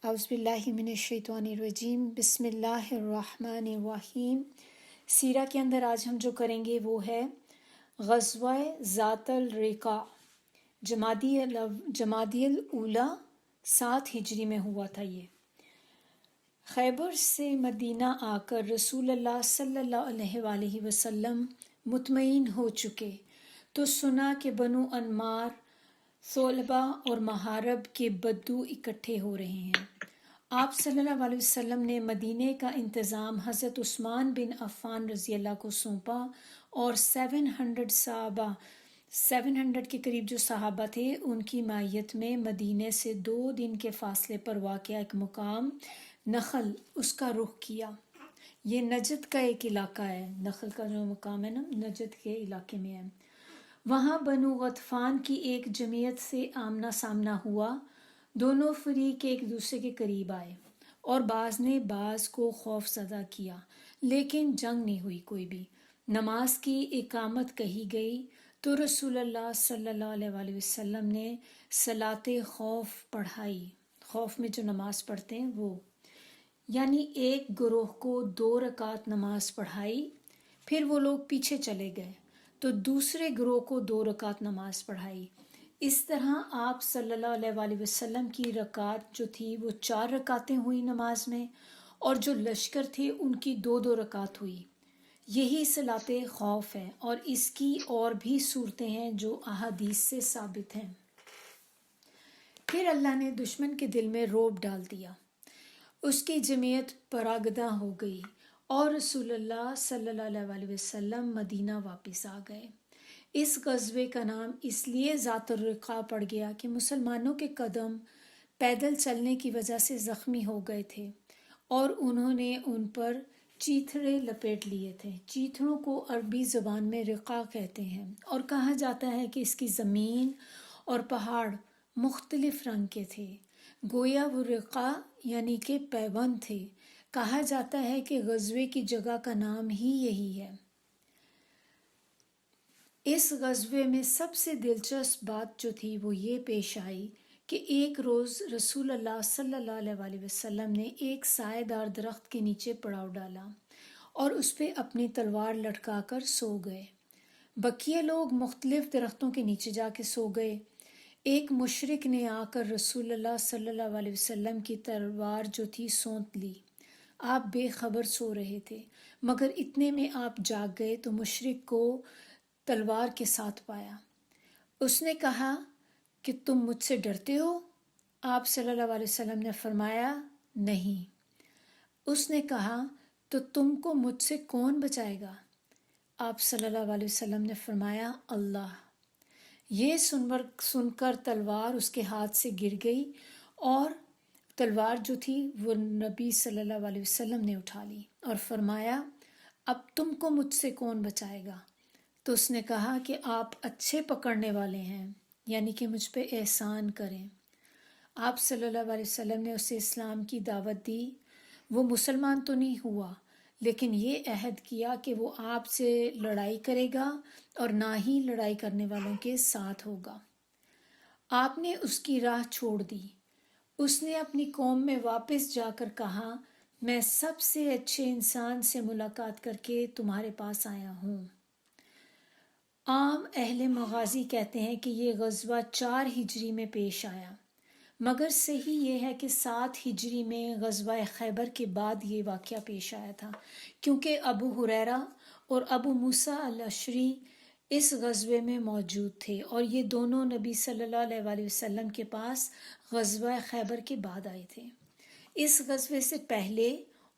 اعوذ باللہ من الشیطان الرجیم، بسم اللہ الرحمن الرحیم۔ سیرہ کے اندر آج ہم جو کریں گے وہ ہے غزوہ ذات الرقاع، جمادی الاولیٰ 7 ہجری میں ہوا تھا۔ یہ خیبر سے مدینہ آ کر رسول اللہ صلی اللہ علیہ وآلہ وسلم مطمئن ہو چکے تو سنا کہ بنو انمار، ثعلبہ اور محارب کے بدو اکٹھے ہو رہے ہیں۔ آپ صلی اللہ علیہ وسلم نے مدینے کا انتظام حضرت عثمان بن عفان رضی اللہ کو سونپا اور 700 کے قریب جو صحابہ تھے ان کی معیت میں مدینے سے 2 دن کے فاصلے پر واقع ایک مقام نخل اس کا رخ کیا۔ یہ نجد کا ایک علاقہ ہے، نخل کا جو مقام ہے نا نجد کے علاقے میں ہے۔ وہاں بنو غطفان کی ایک جمعیت سے آمنا سامنا ہوا۔ دونوں فریق ایک دوسرے کے قریب آئے اور بعض نے بعض کو خوف زدہ کیا، لیکن جنگ نہیں ہوئی کوئی بھی۔ نماز کی اقامت کہی گئی تو رسول اللہ صلی اللہ علیہ وآلہ وسلم نے صلاۃ خوف پڑھائی۔ خوف میں جو نماز پڑھتے ہیں وہ، یعنی ایک گروہ کو 2 رکعت نماز پڑھائی، پھر وہ لوگ پیچھے چلے گئے تو دوسرے گروہ کو 2 رکعت نماز پڑھائی۔ اس طرح آپ صلی اللہ علیہ وآلہ وسلم کی رکعت جو تھی وہ 4 رکعتیں ہوئی نماز میں، اور جو لشکر تھے ان کی 2 رکعت ہوئی۔ یہی صلاۃ خوف ہے، اور اس کی اور بھی صورتیں ہیں جو احادیث سے ثابت ہیں۔ پھر اللہ نے دشمن کے دل میں رعب ڈال دیا، اس کی جمعیت پراگدہ ہو گئی اور رسول اللہ صلی اللہ علیہ وآلہ وسلم مدینہ واپس آ گئے۔ اس غزوے کا نام اس لیے ذات الرقاع پڑ گیا کہ مسلمانوں کے قدم پیدل چلنے کی وجہ سے زخمی ہو گئے تھے اور انہوں نے ان پر چیتھڑے لپیٹ لیے تھے۔ چیتھڑوں کو عربی زبان میں رقاع کہتے ہیں، اور کہا جاتا ہے کہ اس کی زمین اور پہاڑ مختلف رنگ کے تھے، گویا وہ رقاع یعنی کہ پیوند تھے۔ کہا جاتا ہے کہ غزوے کی جگہ کا نام ہی یہی ہے۔ اس غزوے میں سب سے دلچسپ بات جو تھی وہ یہ پیش آئی کہ ایک روز رسول اللہ صلی اللہ علیہ وآلہ وسلم نے ایک سائے دار درخت کے نیچے پڑاؤ ڈالا اور اس پہ اپنی تلوار لٹکا کر سو گئے۔ بقیہ لوگ مختلف درختوں کے نیچے جا کے سو گئے۔ ایک مشرک نے آ کر رسول اللہ صلی اللہ علیہ وسلم کی تلوار جو تھی سونت لی۔ آپ بے خبر سو رہے تھے، مگر اتنے میں آپ جاگ گئے تو مشرک کو تلوار کے ساتھ پایا۔ اس نے کہا کہ تم مجھ سے ڈرتے ہو؟ آپ صلی اللہ علیہ وسلم نے فرمایا نہیں۔ اس نے کہا تو تم کو مجھ سے کون بچائے گا؟ آپ صلی اللہ علیہ وسلم نے فرمایا اللہ۔ یہ سن کر تلوار اس کے ہاتھ سے گر گئی، اور تلوار جو تھی وہ نبی صلی اللہ علیہ وسلم نے اٹھا لی اور فرمایا اب تم کو مجھ سے کون بچائے گا؟ تو اس نے کہا کہ آپ اچھے پکڑنے والے ہیں، یعنی کہ مجھ پہ احسان کریں۔ آپ صلی اللہ علیہ وسلم نے اسے اسلام کی دعوت دی۔ وہ مسلمان تو نہیں ہوا، لیکن یہ عہد کیا کہ وہ آپ سے لڑائی کرے گا اور نہ ہی لڑائی کرنے والوں کے ساتھ ہوگا۔ آپ نے اس کی راہ چھوڑ دی۔ اس نے اپنی قوم میں واپس جا کر کہا میں سب سے اچھے انسان سے ملاقات کر کے تمہارے پاس آیا ہوں۔ عام اہل مغازی کہتے ہیں کہ یہ غزوہ 4 ہجری میں پیش آیا، مگر صحیح یہ ہے کہ 7 ہجری میں غزوہ خیبر کے بعد یہ واقعہ پیش آیا تھا، کیونکہ ابو ہریرہ اور ابو موسیٰ الاشعری اس غزوے میں موجود تھے، اور یہ دونوں نبی صلی اللہ علیہ وآلہ وسلم کے پاس غزوہ خیبر کے بعد آئے تھے۔ اس غزوے سے پہلے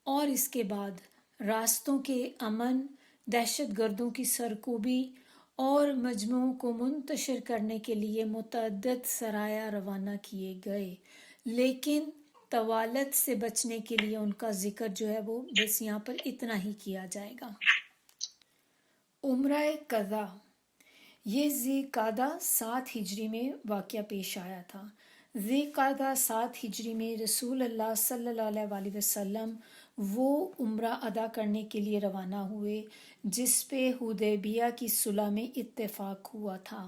اور اس کے بعد راستوں کے امن، دہشت گردوں کی سرکوبی اور مجموعوں کو منتشر کرنے کے لیے متعدد سرایا روانہ کیے گئے، لیکن طوالت سے بچنے کے لیے ان کا ذکر جو ہے وہ بس یہاں پر اتنا ہی کیا جائے گا۔ عمرہ قضا، یہ ذی قعدہ 7 ہجری میں واقعہ پیش آیا تھا۔ ذی قعدہ 7 ہجری میں رسول اللہ صلی اللہ علیہ وآلہ وسلم وہ عمرہ ادا کرنے کے لیے روانہ ہوئے جس پہ حدیبیہ کی صلح میں اتفاق ہوا تھا،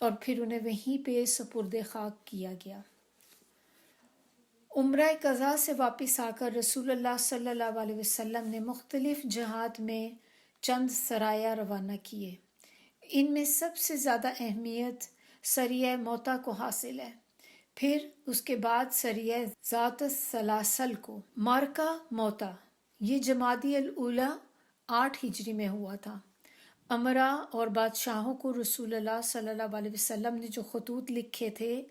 اور پھر انہیں وہیں پہ سپرد خاک کیا گیا۔ عمرہ قضا سے واپس آ کر رسول اللہ صلی اللہ علیہ وسلم نے مختلف جہات میں چند سرایہ روانہ کیے۔ ان میں سب سے زیادہ اہمیت سریہ موتا کو حاصل ہے، پھر اس کے بعد سریہ ذات السلاسل کو۔ معرکہ موتا یہ جمادی الاولی 8 ہجری میں ہوا تھا۔ امراء اور بادشاہوں کو رسول اللہ صلی اللہ علیہ وسلم نے جو خطوط لکھے تھے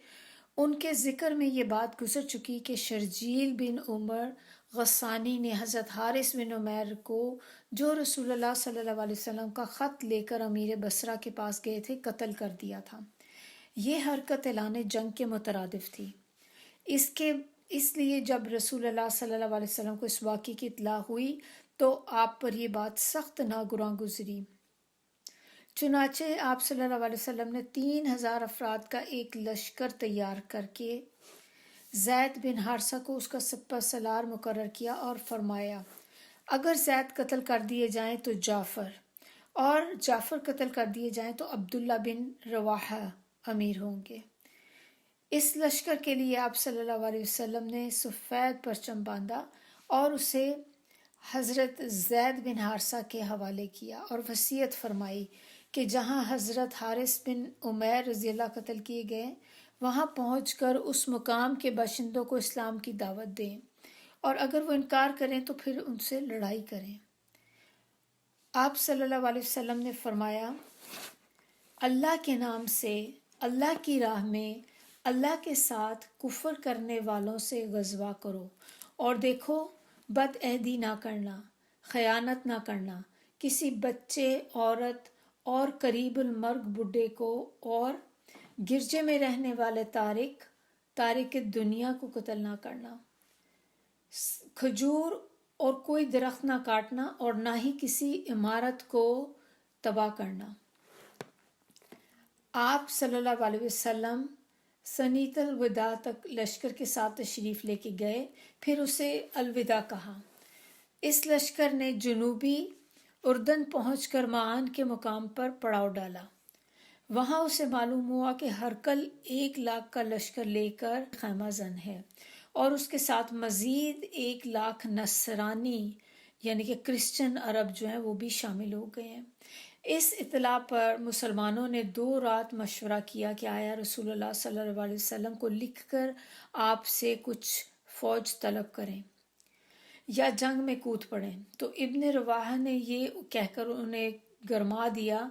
ان کے ذکر میں یہ بات گزر چکی کہ شرجیل بن عمر غسانی نے حضرت حارث بن عمیر کو، جو رسول اللہ صلی اللہ علیہ وسلم کا خط لے کر امیر بصرہ کے پاس گئے تھے، قتل کر دیا تھا۔ یہ حرکت اعلان جنگ کے مترادف تھی۔ اس لیے جب رسول اللہ صلی اللہ علیہ وسلم کو اس واقعے کی اطلاع ہوئی تو آپ پر یہ بات سخت ناگزیر گزری۔ چنانچہ آپ صلی اللہ علیہ وسلم نے 3000 افراد کا ایک لشکر تیار کر کے زید بن حارثہ کو اس کا سپہ سالار مقرر کیا اور فرمایا اگر زید قتل کر دیے جائیں تو جعفر، اور جعفر قتل کر دیے جائیں تو عبداللہ بن رواحہ امیر ہوں گے۔ اس لشکر کے لیے آپ صلی اللہ علیہ وسلم نے سفید پرچم باندھا اور اسے حضرت زید بن حارثہ کے حوالے کیا اور وصیت فرمائی کہ جہاں حضرت حارث بن عمیر رضی اللہ قتل کیے گئے وہاں پہنچ کر اس مقام کے باشندوں کو اسلام کی دعوت دیں، اور اگر وہ انکار کریں تو پھر ان سے لڑائی کریں۔ آپ صلی اللہ علیہ وسلم نے فرمایا اللہ کے نام سے، اللہ کی راہ میں اللہ کے ساتھ کفر کرنے والوں سے غزوہ کرو، اور دیکھو بد عہدی نہ کرنا، خیانت نہ کرنا، کسی بچے، عورت اور قریب المرگ بڈھے کو اور گرجے میں رہنے والے تارک دنیا کو قتل نہ کرنا، کھجور اور کوئی درخت نہ کاٹنا اور نہ ہی کسی عمارت کو تباہ کرنا۔ آپ صلی اللہ علیہ وسلم سنیت الوداع تک لشکر کے ساتھ تشریف لے کے گئے، پھر اسے الوداع کہا۔ اس لشکر نے جنوبی اردن پہنچ کر معان کے مقام پر پڑاؤ ڈالا۔ وہاں اسے معلوم ہوا کہ ہرقل 1,00,000 کا لشکر لے کر خیمہ زن ہے، اور اس کے ساتھ مزید 1,00,000 نصرانی یعنی کہ کرسچن عرب جو ہیں وہ بھی شامل ہو گئے ہیں۔ اس اطلاع پر مسلمانوں نے 2 رات مشورہ کیا کہ آیا رسول اللہ صلی اللہ علیہ وسلم کو لکھ کر آپ سے کچھ فوج طلب کریں یا جنگ میں کود پڑیں، تو ابن رواحہ نے یہ کہہ کر انہیں گرما دیا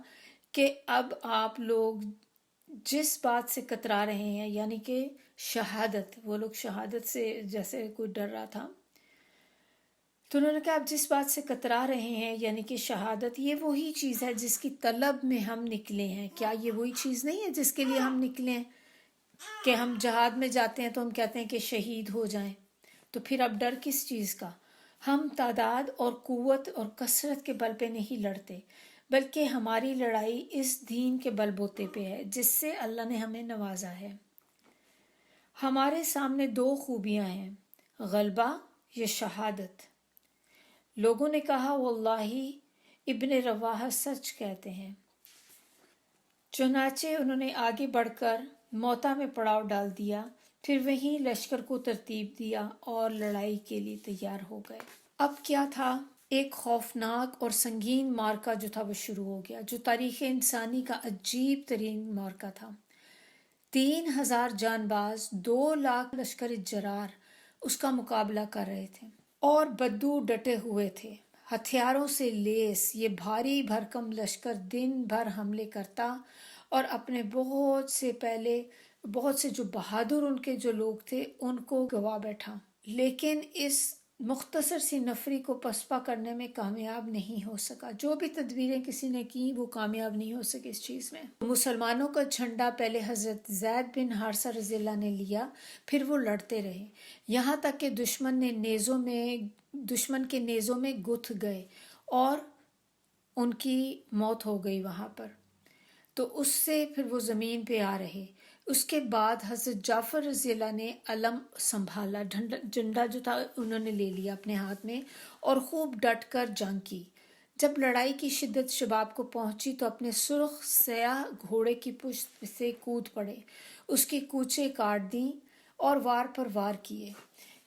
کہ اب آپ لوگ جس بات سے کترا رہے ہیں یعنی کہ شہادت، وہ لوگ شہادت سے جیسے کوئی ڈر رہا تھا، تو انہوں نے کہا آپ جس بات سے کترا رہے ہیں یعنی کہ شہادت، یہ وہی چیز ہے جس کی طلب میں ہم نکلے ہیں۔ کیا یہ وہی چیز نہیں ہے جس کے لیے ہم نکلے ہیں کہ ہم جہاد میں جاتے ہیں تو ہم کہتے ہیں کہ شہید ہو جائیں؟ تو پھر اب ڈر کس چیز کا؟ ہم تعداد اور قوت اور کثرت کے بل پہ نہیں لڑتے، بلکہ ہماری لڑائی اس دین کے بل بوتے پہ ہے جس سے اللہ نے ہمیں نوازا ہے۔ ہمارے سامنے 2 خوبیاں ہیں، غلبہ یا شہادت۔ لوگوں نے کہا واللہ ابن رواحہ سچ کہتے ہیں۔ چنانچہ انہوں نے آگے بڑھ کر موتا میں پڑاؤ ڈال دیا، پھر وہیں لشکر کو ترتیب دیا اور لڑائی کے لیے تیار ہو گئے۔ اب کیا تھا؟ ایک خوفناک اور سنگین معرکہ جو تھا وہ شروع ہو گیا، جو تاریخ انسانی کا عجیب ترین معرکہ تھا۔ 3000 جان باز 2,00,000 لشکر جرار اس کا مقابلہ کر رہے تھے، اور بدو ڈٹے ہوئے تھے ہتھیاروں سے لیس۔ یہ بھاری بھرکم لشکر دن بھر حملے کرتا اور اپنے بہت سے جو بہادر ان کے جو لوگ تھے ان کو گوا بیٹھا، لیکن اس مختصر سی نفری کو پسپا کرنے میں کامیاب نہیں ہو سکا۔ جو بھی تدبیریں کسی نے کی وہ کامیاب نہیں ہو سکے اس چیز میں۔ مسلمانوں کا جھنڈا پہلے حضرت زید بن حارثہ رضی اللہ نے لیا، پھر وہ لڑتے رہے یہاں تک کہ دشمن کے نیزوں میں گتھ گئے اور ان کی موت ہو گئی وہاں پر، تو اس سے پھر وہ زمین پہ آ رہے۔ اس کے بعد حضرت جعفر رضی اللہ نے علم سنبھالا، جھنڈا جو تھا انہوں نے لے لیا اپنے ہاتھ میں اور خوب ڈٹ کر جنگ کی۔ جب لڑائی کی شدت شباب کو پہنچی تو اپنے سرخ سیاہ گھوڑے کی پشت سے کود پڑے، اس کی کوچیں کاٹ دیں اور وار پر وار کیے،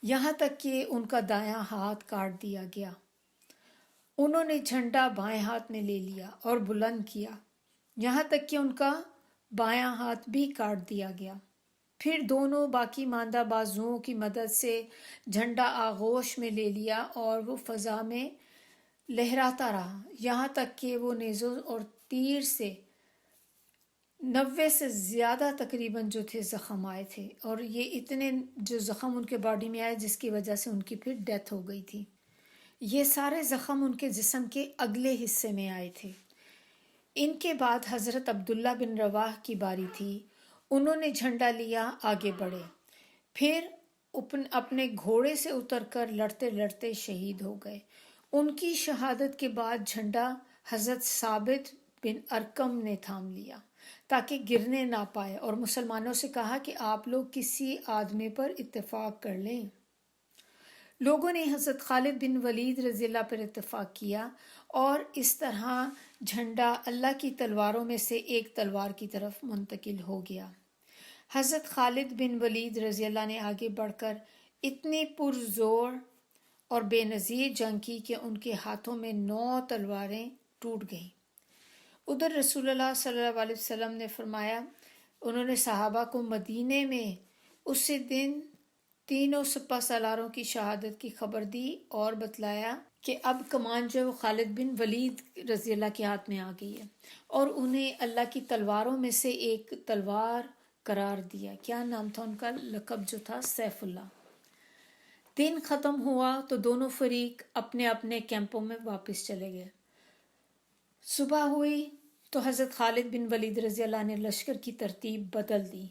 یہاں تک کہ ان کا دایاں ہاتھ کاٹ دیا گیا۔ انہوں نے جھنڈا بائیں ہاتھ میں لے لیا اور بلند کیا، یہاں تک کہ ان کا بایاں ہاتھ بھی کاٹ دیا گیا۔ پھر دونوں باقی ماندہ بازوؤں کی مدد سے جھنڈا آغوش میں لے لیا اور وہ فضا میں لہراتا رہا، یہاں تک کہ وہ نیزوں اور تیر سے 90 سے زیادہ تقریباً جو تھے زخم آئے تھے، اور یہ اتنے جو زخم ان کے باڈی میں آئے جس کی وجہ سے ان کی پھر ڈیتھ ہو گئی تھی۔ یہ سارے زخم ان کے جسم کے اگلے حصے میں آئے تھے۔ ان کے بعد حضرت عبداللہ بن رواح کی باری تھی، انہوں نے جھنڈا لیا، آگے بڑھے، پھر اپنے گھوڑے سے اتر کر لڑتے لڑتے شہید ہو گئے۔ ان کی شہادت کے بعد جھنڈا حضرت ثابت بن ارقم نے تھام لیا تاکہ گرنے نہ پائے، اور مسلمانوں سے کہا کہ آپ لوگ کسی آدمی پر اتفاق کر لیں۔ لوگوں نے حضرت خالد بن ولید رضی اللہ پر اتفاق کیا، اور اس طرح جھنڈا اللہ کی تلواروں میں سے ایک تلوار کی طرف منتقل ہو گیا۔ حضرت خالد بن ولید رضی اللہ نے آگے بڑھ کر اتنی پرزور اور بے نظیر جنگ کی کہ ان کے ہاتھوں میں 9 تلواریں ٹوٹ گئیں۔ ادھر رسول اللہ صلی اللہ علیہ وسلم نے فرمایا، انہوں نے صحابہ کو مدینے میں اسی دن تینوں سپہ سالاروں کی شہادت کی خبر دی اور بتلایا کہ اب کمان جو ہے وہ خالد بن ولید رضی اللہ کے ہاتھ میں آ گئی ہے، اور انہیں اللہ کی تلواروں میں سے ایک تلوار قرار دیا۔ کیا نام تھا ان کا؟ لقب جو تھا سیف اللہ۔ دن ختم ہوا تو دونوں فریق اپنے اپنے کیمپوں میں واپس چلے گئے۔ صبح ہوئی تو حضرت خالد بن ولید رضی اللہ نے لشکر کی ترتیب بدل دی،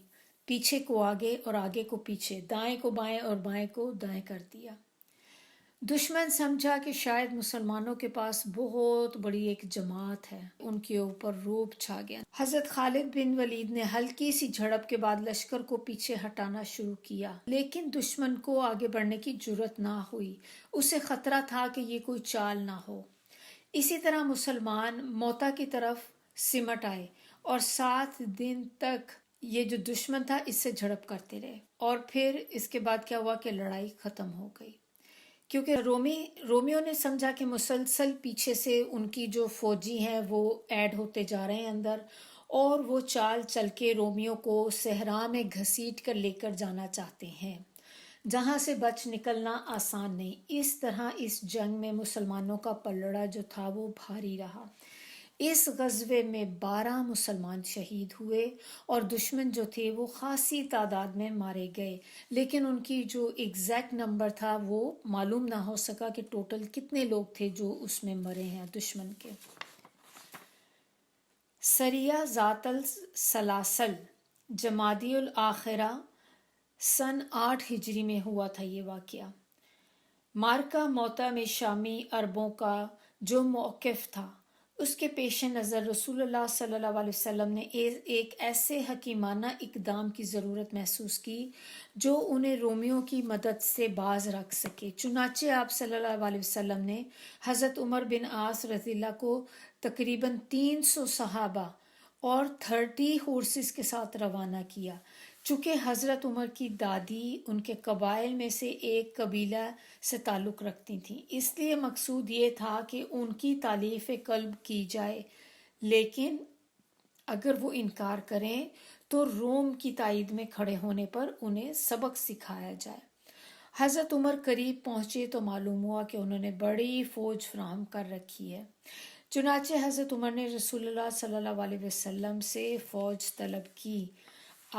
پیچھے کو آگے اور آگے کو پیچھے، دائیں کو بائیں اور بائیں کو دائیں کر دیا۔ دشمن سمجھا کہ شاید مسلمانوں کے پاس بہت بڑی ایک جماعت ہے، ان کے اوپر رعب چھا گیا۔ حضرت خالد بن ولید نے ہلکی سی جھڑپ کے بعد لشکر کو پیچھے ہٹانا شروع کیا، لیکن دشمن کو آگے بڑھنے کی جرأت نہ ہوئی، اسے خطرہ تھا کہ یہ کوئی چال نہ ہو۔ اسی طرح مسلمان موتا کی طرف سمٹ آئے اور 7 دن تک یہ جو دشمن تھا اس سے جھڑپ کرتے رہے، اور پھر اس کے بعد کیا ہوا کہ لڑائی ختم ہو گئی، کیونکہ رومیوں نے سمجھا کہ مسلسل پیچھے سے ان کی جو فوجی ہیں وہ ایڈ ہوتے جا رہے ہیں اندر، اور وہ چال چل کے رومیوں کو صحرا میں گھسیٹ کر لے کر جانا چاہتے ہیں، جہاں سے بچ نکلنا آسان نہیں۔ اس طرح اس جنگ میں مسلمانوں کا پلڑا جو تھا وہ بھاری رہا۔ اس غزوے میں 12 مسلمان شہید ہوئے اور دشمن جو تھے وہ خاصی تعداد میں مارے گئے، لیکن ان کی جو ایگزیکٹ نمبر تھا وہ معلوم نہ ہو سکا کہ ٹوٹل کتنے لوگ تھے جو اس میں مرے ہیں دشمن کے۔ سریہ ذات السلاسل جمادی الاخرہ سن 8 ہجری میں ہوا تھا یہ واقعہ۔ مارکہ موتا میں شامی عربوں کا جو موقف تھا اس کے پیش نظر رسول اللہ صلی اللہ علیہ وسلم نے ایک ایسے حکیمانہ اقدام کی ضرورت محسوس کی جو انہیں رومیوں کی مدد سے باز رکھ سکے۔ چنانچہ آپ صلی اللہ علیہ وسلم نے حضرت عمر بن عاص رضی اللہ کو تقریباً 300 صحابہ اور 30 ہورسز کے ساتھ روانہ کیا۔ چونکہ حضرت عمر کی دادی ان کے قبائل میں سے ایک قبیلہ سے تعلق رکھتی تھیں، اس لیے مقصود یہ تھا کہ ان کی تالیف قلب کی جائے، لیکن اگر وہ انکار کریں تو روم کی تائید میں کھڑے ہونے پر انہیں سبق سکھایا جائے۔ حضرت عمر قریب پہنچے تو معلوم ہوا کہ انہوں نے بڑی فوج فراہم کر رکھی ہے۔ چنانچہ حضرت عمر نے رسول اللہ صلی اللہ علیہ وسلم سے فوج طلب کی۔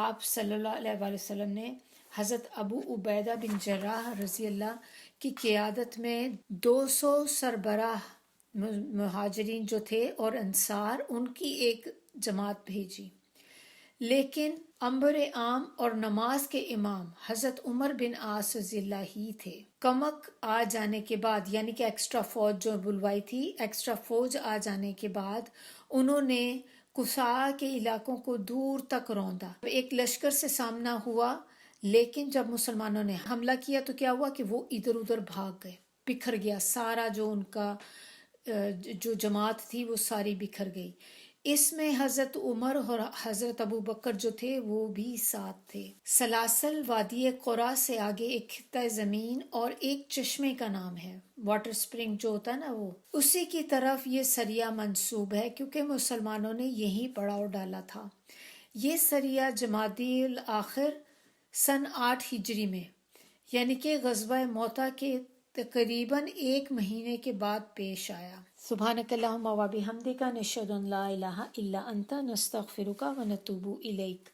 آپ صلی اللہ علیہ وسلم نے حضرت ابو عبیدہ بن جراح رضی اللہ کی قیادت میں 200 سربراہ مہاجرین جو تھے اور انصار ان کی ایک جماعت بھیجی، لیکن امر عام اور نماز کے امام حضرت عمر بن عاص رضی اللہ ہی تھے۔ کمک آ جانے کے بعد، یعنی کہ ایکسٹرا فوج جو بلوائی تھی، ایکسٹرا فوج آ جانے کے بعد انہوں نے قصاع کے علاقوں کو دور تک روندا۔ ایک لشکر سے سامنا ہوا، لیکن جب مسلمانوں نے حملہ کیا تو کیا ہوا کہ وہ ادھر ادھر بھاگ گئے، بکھر گیا سارا جو ان کا جو جماعت تھی وہ ساری بکھر گئی۔ اس میں حضرت عمر اور حضرت ابو بکر جو تھے وہ بھی ساتھ تھے۔ سلاسل وادی قرا سے آگے ایک خطہ زمین اور ایک چشمے کا نام ہے، واٹر سپرنگ جو ہوتا ہے نا، وہ اسی کی طرف یہ سریہ منسوب ہے کیونکہ مسلمانوں نے یہیں پڑاؤ ڈالا تھا۔ یہ سریہ جمادی الاخر سن 8 ہجری میں یعنی کہ غزوہ موتہ کے تقریباً 1 مہینے کے بعد پیش آیا۔ سبحانک اللہم و بحمدک، نشہد ان لا الہ الا انت، نستغفرک و نتوب الیک۔